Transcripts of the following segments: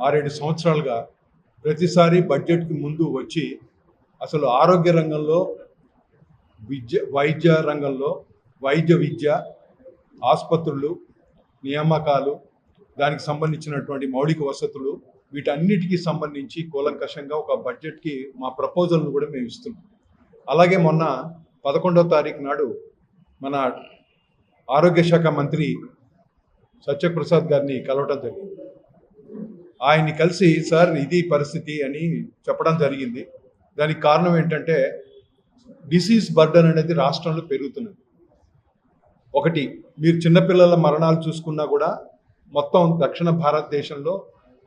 6-7 సంవత్సరాలుగా ప్రతిసారి బడ్జెట్కి ముందు వచ్చి అసలు ఆరోగ్య రంగంలో, వైద్య రంగంలో, విద్య, ఆసుపత్రులు, నియామకాలు, దానికి సంబంధించినటువంటి మౌలిక వసతులు, వీటన్నిటికీ సంబంధించి కూలంకషంగా ఒక బడ్జెట్కి మా ప్రపోజల్ను కూడా మేము ఇస్తున్నాం. అలాగే మొన్న 11వ తారీఖు నాడు మన ఆరోగ్య శాఖ మంత్రి సత్యప్రసాద్ గారిని కలవటం జరిగింది. ఆయన్ని కలిసి సార్ ఇది పరిస్థితి అని చెప్పడం జరిగింది. దానికి కారణం ఏంటంటే డిసీజ్ బర్డన్ అనేది రాష్ట్రంలో పెరుగుతున్నది. ఒకటి, మీరు చిన్నపిల్లల మరణాలు చూసుకున్నా కూడా మొత్తం దక్షిణ భారతదేశంలో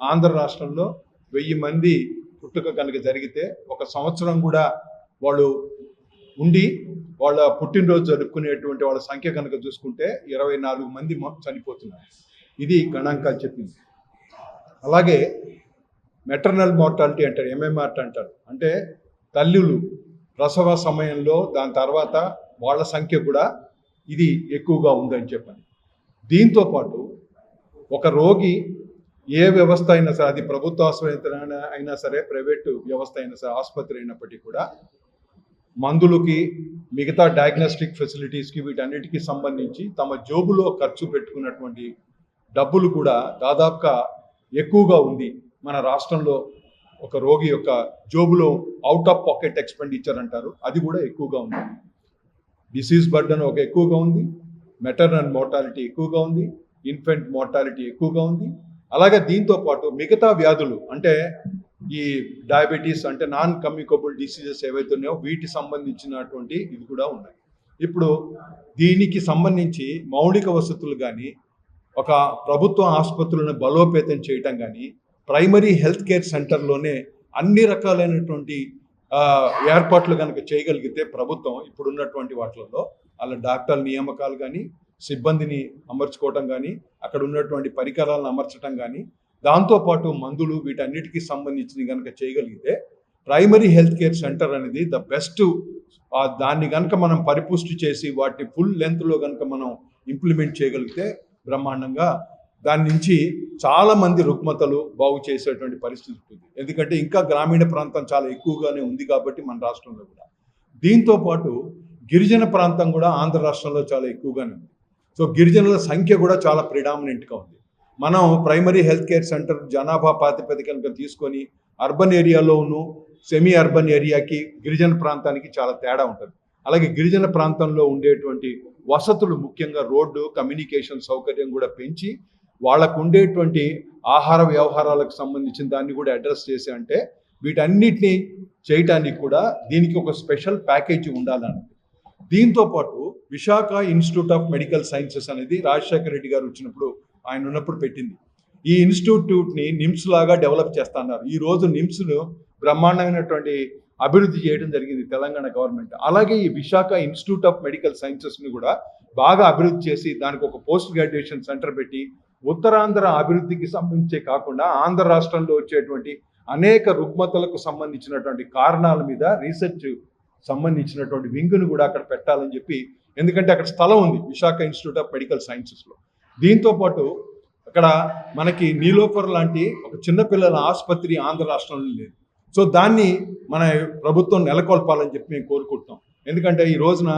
ఆంధ్ర రాష్ట్రంలో 1000 మంది పుట్టుక కనుక జరిగితే ఒక సంవత్సరం కూడా వాళ్ళు ఉండి వాళ్ళ పుట్టినరోజు జరుపుకునేటువంటి వాళ్ళ సంఖ్య కనుక చూసుకుంటే 24 మంది చనిపోతున్నారు. ఇది గణాంకాలు చెప్పింది. అలాగే మెటర్నల్ మార్టాలిటీ అంటారు, ఎంఎంఆర్ అంటారు, అంటే తల్లులు ప్రసవ సమయంలో దాని తర్వాత వాళ్ళ సంఖ్య కూడా ఇది ఎక్కువగా ఉందని చెప్పండి. దీంతో పాటు ఒక రోగి ఏ వ్యవస్థ అయినా సరే, అది ప్రభుత్వ ఆసుపత్రి అయినా సరే, ప్రైవేటు వ్యవస్థ అయినా సరే, ఆసుపత్రి అయినప్పటికీ కూడా మందులకి, మిగతా డయాగ్నోస్టిక్ ఫెసిలిటీస్కి, వీటన్నిటికీ సంబంధించి తమ జోబులో ఖర్చు పెట్టుకున్నటువంటి డబ్బులు కూడా దాదాపుగా ఎక్కువగా ఉంది. మన రాష్ట్రంలో ఒక రోగి యొక్క జోబులో అవుట్ ఆఫ్ పాకెట్ ఎక్స్పెండిచర్ అంటారు, అది కూడా ఎక్కువగా ఉంది. డిసీజ్ బర్డన్ ఒక ఎక్కువగా ఉంది, మెటర్నల్ మోర్టాలిటీ ఎక్కువగా ఉంది, ఇన్ఫెంట్ మోర్టాలిటీ ఎక్కువగా ఉంది. అలాగే దీంతో పాటు మిగతా వ్యాధులు, అంటే ఈ డయాబెటీస్, అంటే నాన్ కమ్యూనికబుల్ డిసీజెస్ ఏవైతే ఉన్నాయో వీటికి సంబంధించినటువంటి ఇది కూడా ఉన్నాయి. ఇప్పుడు దీనికి సంబంధించి మౌలిక వసతులు కానీ, ఒక ప్రభుత్వ ఆసుపత్రులను బలోపేతం చేయటం కానీ, ప్రైమరీ హెల్త్ కేర్ సెంటర్లోనే అన్ని రకాలైనటువంటి ఏర్పాట్లు కనుక చేయగలిగితే ప్రభుత్వం ఇప్పుడున్నటువంటి వాటిల్లో అలా డాక్టర్ల నియామకాలు కానీ, సిబ్బందిని అమర్చుకోవటం కానీ, అక్కడ ఉన్నటువంటి పరికరాలను అమర్చడం కానీ, దాంతోపాటు మందులు, వీటన్నిటికీ సంబంధించి కనుక చేయగలిగితే ప్రైమరీ హెల్త్ కేర్ సెంటర్ అనేది ద బెస్ట్. దాన్ని కనుక మనం పరిపుష్టి చేసి వాటిని ఫుల్ లెంత్లో కనుక మనం ఇంప్లిమెంట్ చేయగలిగితే బ్రహ్మాండంగా దాని నుంచి చాలామంది రుగ్మతలు బాగు చేసేటువంటి పరిస్థితి ఉంటుంది. ఎందుకంటే ఇంకా గ్రామీణ ప్రాంతం చాలా ఎక్కువగానే ఉంది కాబట్టి మన రాష్ట్రంలో కూడా. దీంతో పాటు గిరిజన ప్రాంతం కూడా ఆంధ్ర రాష్ట్రంలో చాలా ఎక్కువగానే ఉంది. సో గిరిజనుల సంఖ్య కూడా చాలా ప్రిడామినెంట్గా ఉంది. మనం ప్రైమరీ హెల్త్ కేర్ సెంటర్ జనాభా ప్రాతిపదికన తీసుకొని అర్బన్ ఏరియాలోను, సెమీ అర్బన్ ఏరియాకి, గిరిజన ప్రాంతానికి చాలా తేడా ఉంటుంది. అలాగే గిరిజన ప్రాంతంలో ఉండేటువంటి వసతులు, ముఖ్యంగా రోడ్డు, కమ్యూనికేషన్ సౌకర్యం కూడా పెంచి వాళ్ళకు ఉండేటువంటి ఆహార వ్యవహారాలకు సంబంధించిన దాన్ని కూడా అడ్రస్ చేసి, అంటే వీటన్నిటినీ చేయటానికి కూడా దీనికి ఒక స్పెషల్ ప్యాకేజీ ఉండాలని. దీంతో పాటు Visakha institute of medical sciences అనేది రాజశేఖర రెడ్డి గారు వచ్చినప్పుడు, ఆయన ఉన్నప్పుడు పెట్టింది. ఈ ఇన్స్టిట్యూట్ని నిమ్స్ లాగా డెవలప్ చేస్తున్నారు. ఈరోజు నిమ్స్ను బ్రహ్మాండమైనటువంటి అభివృద్ధి చేయడం జరిగింది తెలంగాణ గవర్నమెంట్. అలాగే ఈ విశాఖ ఇన్స్టిట్యూట్ ఆఫ్ మెడికల్ సైన్సెస్ని కూడా బాగా అభివృద్ధి చేసి దానికి ఒక పోస్ట్ గ్రాడ్యుయేషన్ సెంటర్ పెట్టి ఉత్తరాంధ్ర అభివృద్ధికి సంబంధించే కాకుండా ఆంధ్ర రాష్ట్రంలో వచ్చేటువంటి అనేక రుగ్మతలకు సంబంధించినటువంటి కారణాల మీద రీసెర్చ్ సంబంధించినటువంటి వింగ్ను కూడా అక్కడ పెట్టాలని చెప్పి, ఎందుకంటే అక్కడ స్థలం ఉంది విశాఖ ఇన్స్టిట్యూట్ ఆఫ్ మెడికల్ సైన్సెస్లో. దీంతో పాటు అక్కడ మనకి నీలోఫర్ లాంటి ఒక చిన్నపిల్లల ఆసుపత్రి ఆంధ్ర రాష్ట్రంలో లేదు. సో దాన్ని మన ప్రభుత్వం నెలకొల్పాలని చెప్పి మేము కోరుకుంటున్నాం. ఎందుకంటే ఈ రోజున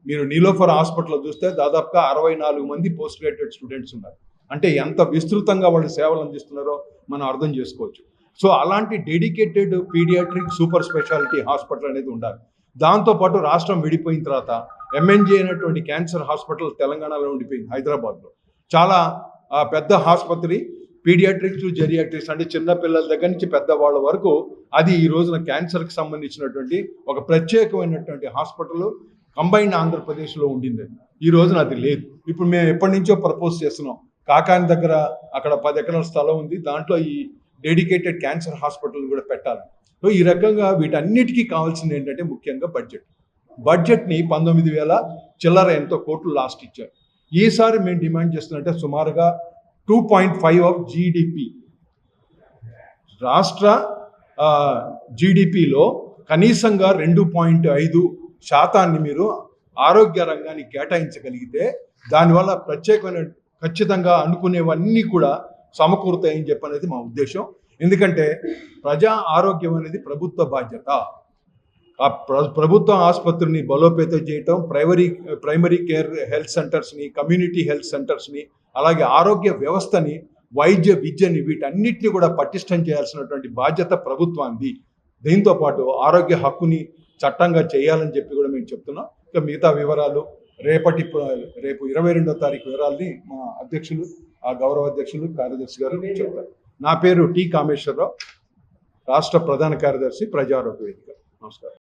మీరు నీలోఫర్ హాస్పిటల్లో చూస్తే దాదాపుగా 64 మంది పోస్ట్ గ్రాడ్యుయేట్ స్టూడెంట్స్ ఉన్నారు. అంటే ఎంత విస్తృతంగా వాళ్ళు సేవలు అందిస్తున్నారో మనం అర్థం చేసుకోవచ్చు. సో అలాంటి dedicated paediatric super speciality hospital అనేది ఉండాలి. దాంతోపాటు రాష్ట్రం విడిపోయిన తర్వాత ఎంఎన్జే అయినటువంటి క్యాన్సర్ హాస్పిటల్ తెలంగాణలో ఉండిపోయింది, హైదరాబాద్లో. చాలా పెద్ద ఆసుపత్రి, పీడియాట్రిక్స్, జెరియాట్రిక్స్, అంటే చిన్నపిల్లల దగ్గర నుంచి పెద్దవాళ్ళ వరకు అది ఈ రోజున క్యాన్సర్కి సంబంధించినటువంటి ఒక ప్రత్యేకమైనటువంటి హాస్పిటల్ కంబైన్డ్ ఆంధ్రప్రదేశ్లో ఉండింది. ఈ రోజున అది లేదు. ఇప్పుడు మేము ఎప్పటి నుంచో ప్రపోజ్ చేస్తున్నాం, కాకాని దగ్గర అక్కడ 10 ఎకరాల స్థలం ఉంది, దాంట్లో ఈ డెడికేటెడ్ క్యాన్సర్ హాస్పిటల్ కూడా పెట్టాలి. సో ఈ రకంగా వీటన్నిటికీ కావాల్సింది ఏంటంటే ముఖ్యంగా బడ్జెట్ని 19,000 చిల్లర ఎంతో కోట్లు లాస్ట్ ఇచ్చారు. ఈసారి మేము డిమాండ్ చేస్తున్నట్టే సుమారుగా 2.5 ఆఫ్ జీడిపి, రాష్ట్ర జీడిపిలో కనీసంగా 2.5% మీరు ఆరోగ్య రంగానికి కేటాయించగలిగితే దానివల్ల ప్రత్యేకమైన ఖచ్చితంగా అనుకునేవన్నీ కూడా సమకూరుతాయని చెప్పనేది మా ఉద్దేశం. ఎందుకంటే ప్రజా ఆరోగ్యం అనేది ప్రభుత్వ బాధ్యత. ఆ ప్రభుత్వ ఆసుపత్రిని బలోపేతం చేయటం, ప్రైమరీ కేర్ హెల్త్ సెంటర్స్ని, కమ్యూనిటీ హెల్త్ సెంటర్స్ని, అలాగే ఆరోగ్య వ్యవస్థని, వైద్య విద్యని, వీటన్నిటిని కూడా పటిష్టం చేయాల్సినటువంటి బాధ్యత ప్రభుత్వానికి. దీంతో పాటు ఆరోగ్య హక్కుని చట్టంగా చేయాలని చెప్పి కూడా మేము చెప్తున్నాం. ఇక మిగతా వివరాలు రేపు 22వ తారీఖు వివరాలని మా అధ్యక్షులు, ఆ గౌరవ అధ్యక్షులు, కార్యదర్శి గారు చెప్తారు. నా పేరు టి కామేశ్వరరావు, రాష్ట్ర ప్రధాన కార్యదర్శి, ప్రజారోగ్య వేదిక. నమస్కారం.